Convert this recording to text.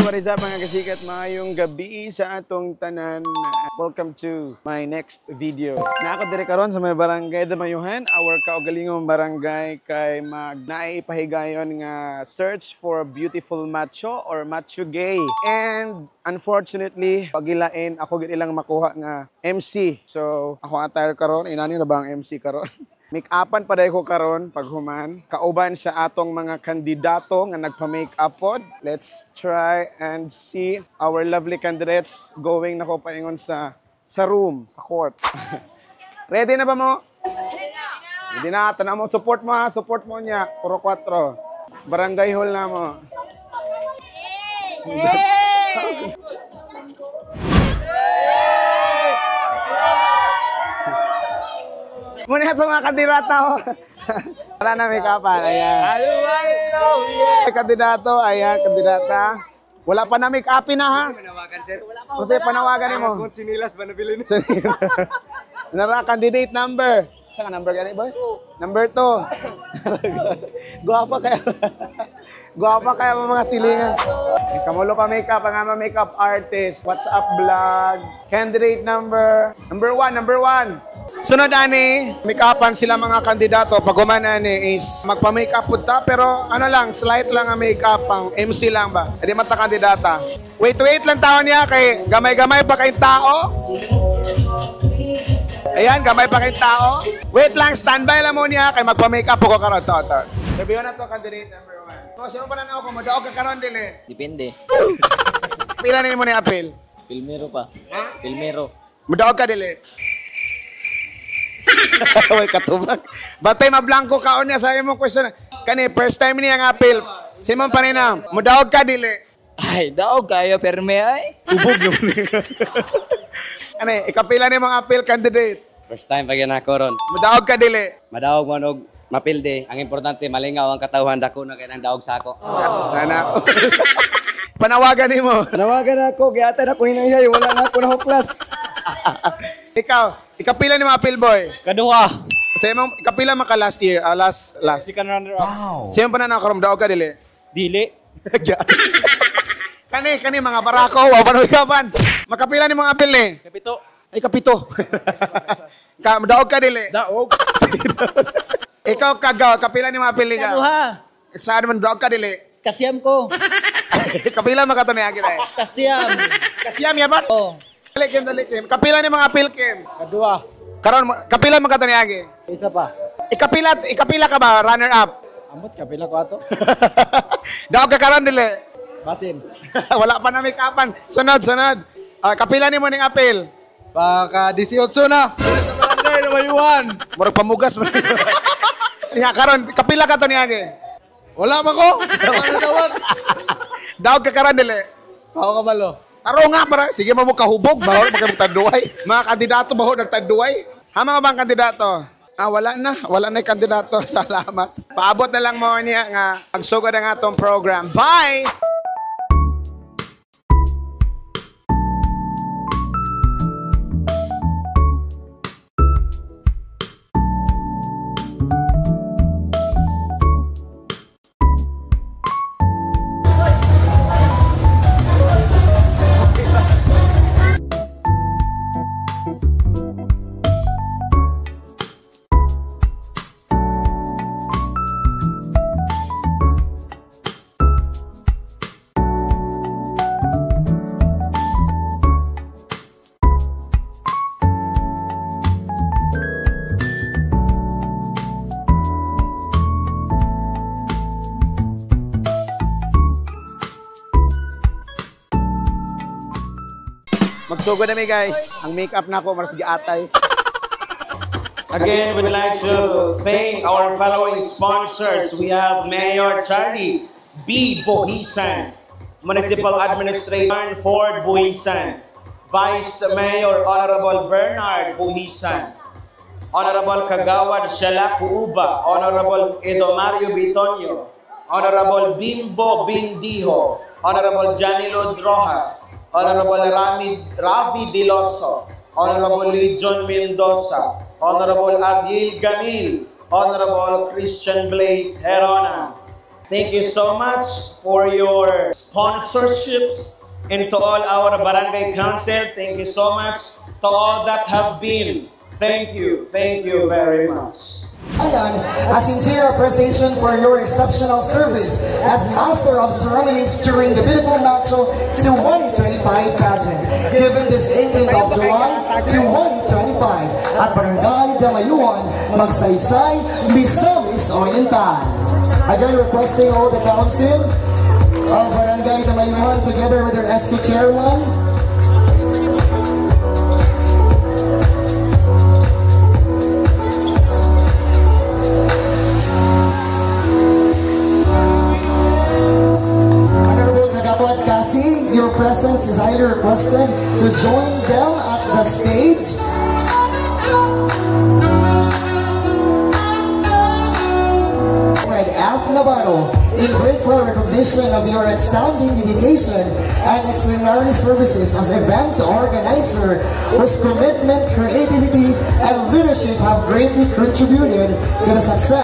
what is up mga kasikat? Maayong gabi sa atong tanan. Welcome to my next video. Naako dire karon sa may barangay Damayuhan, our kaugalingong barangay kay naaipahigayon nga search for beautiful macho or macho gay. And unfortunately, pagilain ako gid ilang makuha nga MC. So, ako attire karon, inani na ba ang MC karon? Make-upan pa ko karon paghuman. Kauban sa atong mga kandidato nga nagpa-make-up pod. Let's try and see our lovely candidates going na ko paingon sa room, sa court. Ready na ba mo? Ready na. Tanaw mo, support mo ha. Support mo niya. Puro 4. Barangay hall na mo. Muna ito mga kandidato. Wala na make-upan. Ayan. Kandidato. Ayan, kandidata. Wala pa na make-upin na ha. Panawagan, sir. Kung sa'yo panawagan mo. Kung sinilas ba nabili niyo? Nara, candidate number. Saan ka number gani, boy? Number 2. Guwapa kaya. Guwapa kaya mga silingan. Kamulo ka make-up, ang ama make-up artist. WhatsApp vlog. Candidate number 1. Sunod ani, make-upan sila mga kandidato. Pag ani is magpa-make-up po ta, pero ano lang, slight lang ang make-up, pang MC lang ba? Hindi mata kandidata. Wait lang tao niya, kay gamay-gamay pa kayong tao. Ayan, gamay pa kayong tao. Wait lang, standby lang mo niya, kay magpa-make-up po ko karon. Sabihin na to, candidate number 1. So, sino pa na ako, madaog ka karon dili? Depende. Pila na mo ni apel? Pilmero pa. Ha? Pilmero. Madaog ka dili? Way katubag. Batay mablangko kaon niya sa imong question. Kani first time niya ang appeal. Simon paninam, mudaog ka dili. Ay, daog kayo perme ay. Ubog yun. Kani ikapila ni mga appeal candidate. First time pag ako ron. Mudaog ka dili. Madaog man og mapilde. Ang importante malingaw ang katawhan dako na kay nang daog sako. Sana. Panawagan nimo. Panawagan ako, giyatan ako hinayay, wala na ako na hopeless. Ikaw, ikapila ni mga appeal boy. Kaduha. Sa imong ikapila maka last year, last. Second runner up. Wow. Sino pa na nakarom daog ka dili? Dili. Kani mga barako, wa pa ikapan. Makapila ni mga appeal ni. Kapito. Ay, kapito. Daog ka dili. Daog. Ikaw kagaw, kapila ni mga appeal ni ka. Kaduha. Saan man daog ka dili. Kasyam ko. Kapila man ka to ni Agil ay. Kasyam. Kasiyam ya ba? Oh. Dali Kim. Kapila ni mga appeal Kim. Kadua. Karon kapila man ka to ni Agil. Isa pa. Ikapila ka ba runner up? Amot, kapila ko ato. Daog ka karon dili. Basin. Wala pa na make-upan. Sunod. Kapila ni mo ning appeal. Baka 18 na. Barangay na Mayuhan. Murag pamugas man. Niya karon kapila ka to ni Agil. Wala ba ko? Dawat. Daog ka karon dili. Ako kabalo. Taro nga para sige mo kahubog bahol magtaduay. Mga kandidato bahol nagtaduay. Hama ba ang kandidato? Wala na yung kandidato. Salamat. Paabot na lang mo niya nga agsugod ang atong program. Bye. Magsugod na guys. Ang makeup na ako maras giatay. Again, we'd like to thank our following sponsors. We have Mayor Charlie B. Buhisan, Municipal Administrator Ford Buhisan, Vice Mayor Honorable Bernard Buhisan, Honorable Kagawad Shala Uba, Honorable Edomario Bitonio, Honorable Bimbo Bindijo, Honorable Janilo Rojas, Honorable Ravi Diloso, Honorable Legion Mendoza, Honorable Adil Gamil, Honorable Christian Blaze Herona, Thank you so much for your sponsorships, and to all our barangay council, thank you so much. To all that have been, thank you very much. Ayan, a sincere appreciation for your exceptional service as Master of Ceremonies during the beautiful Macho 2025 pageant, given this 18th of July 2025 at Barangay Damayuan, Magsaysay, Misamis Oriental. Again, requesting all the council of Barangay Damayuan together with their SK Chairman, your presence is highly requested to join them at the stage. Fred F. Navarro, in grateful recognition of your outstanding dedication and extraordinary services as event organizer, whose commitment, creativity, and leadership have greatly contributed to the success